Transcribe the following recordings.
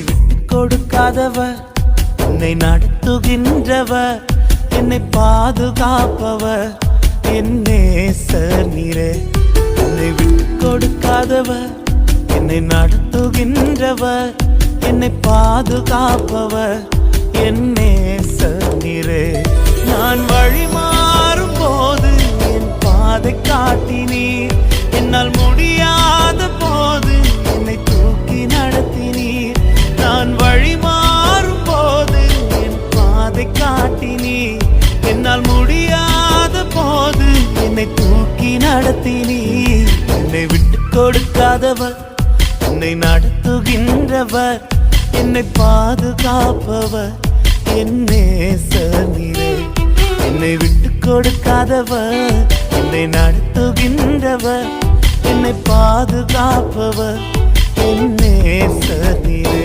விட்டு கொடுக்காதவர், என்னை நடத்துகின்றவர், என்னை பாதுகாப்பவர், என் நேசர் நீரே. என்னை விட்டு கொடுக்காதவர், என்னை நடத்துகின்றவர், என்னை பாதுகாப்பவர், என் நேசர் நீரே. நான் வழி மாறும் போது என் பாதை காட்டினீர், என்னால் முடியாத போது என்னை தூக்கி நடத்தினீர். நான் வழி மாறும் போது என் பாதை காட்டினீர், என்னால் முடியாத போது என்னை தூக்கி நடத்தினீர். என்னை விட்டு கொடுக்காதவர், என்னை நடத்துகின்றவர், என்னை பாதுகாப்பவர், என் நேசர் நீரே. என்னை விட்டு கொடுக்காதவர், என்னை நடத்துகின்றவர், என்னை பாதுகாப்பவர், என் நேசர் நீரே.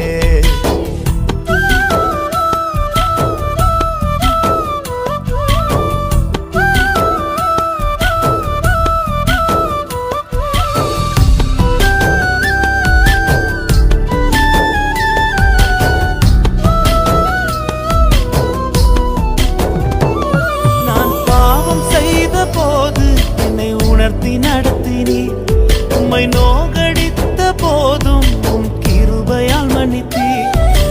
நடத்தினீர், உம்மை நோகடித்த போதும் உம் கிருபையால் மன்னித்தீர்.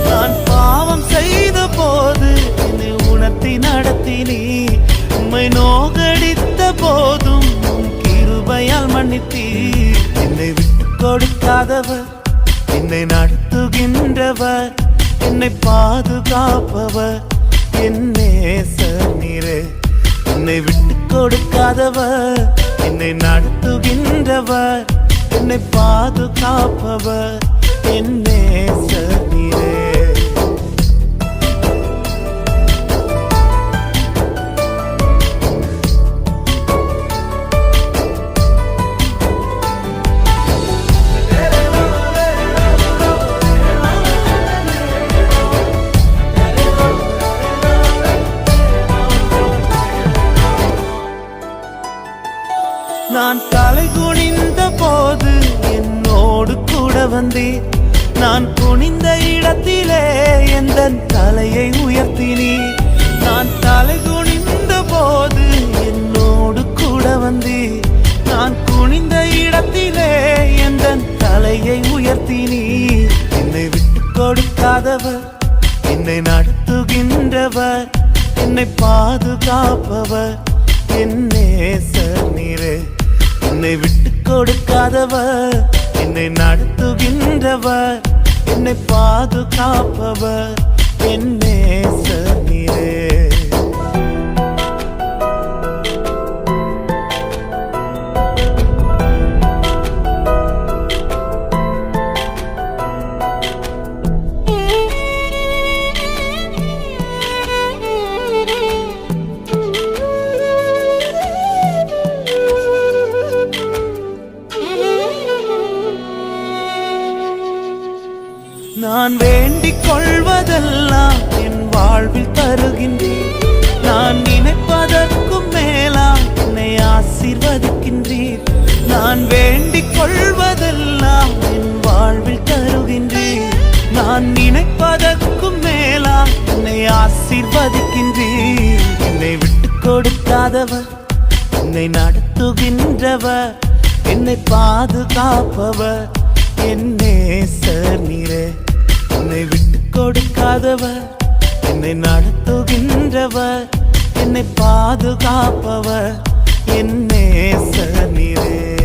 நான் பாவம் செய்த போது என்னை உணர்த்தி நடத்தினீர், உம்மை நோகடித்த போதும் உம் கிருபையால் மன்னித்தீர். என்னை விட்டு கொடுக்காதவர், என்னை நடத்துகின்றவர், என்னை பாதுகாப்பவர், என் நேசர் நீரே. என்னை விட்டு கொடுக்காதவர், என்னை நடத்துகின்றவர், என்னை பாதுகாப்பவர், என் நேசர் நீரே. நான் தலை குனிந்த போது என்னோடு கூட வந்தீர், நான் குனிந்த இடத்திலே எந்த தலையை உயர்த்தினீர். நான் தலை குனிந்த போது என்னோடு கூட வந்தீர், நான் குனிந்த இடத்திலே எந்த தலையை உயர்த்தினீர். என்னை விட்டு கொடுக்காதவர், என்னை நடத்துகின்றவர், என்னை பாதுகாப்பவர், என் நேசர் நீரே. என்னை விட்டு கொடுக்காதவர், என்னை நடத்துகின்றவர், என்னை பாதுகாப்பவர், என் நேசர் நீரே. நான் வேண்டிக் கொள்வதெல்லாம் என் வாழ்வில் தருகின்றீர், நான் நினைப்பதற்கும் மேலாம் என்னை ஆசீர்வதிக்கின்றீர். நான் வேண்டிக் கொள்வதெல்லாம் என் வாழ்வில் தருகின்றீர், நான் நினைப்பதற்கும் மேலாம் என்னை ஆசீர்வதிக்கின்றீர். என்னை விட்டு கொடுக்காதவர், என்னை நடத்துகின்றவர், என்னை பாதுகாப்பவர், என் நேசர் நீரே. என்னை விட்டு கொடுக்காதவர், என்னை நடத்துகின்றவர், என்னை பாதுகாப்பவர், என் நேசர் நீரே.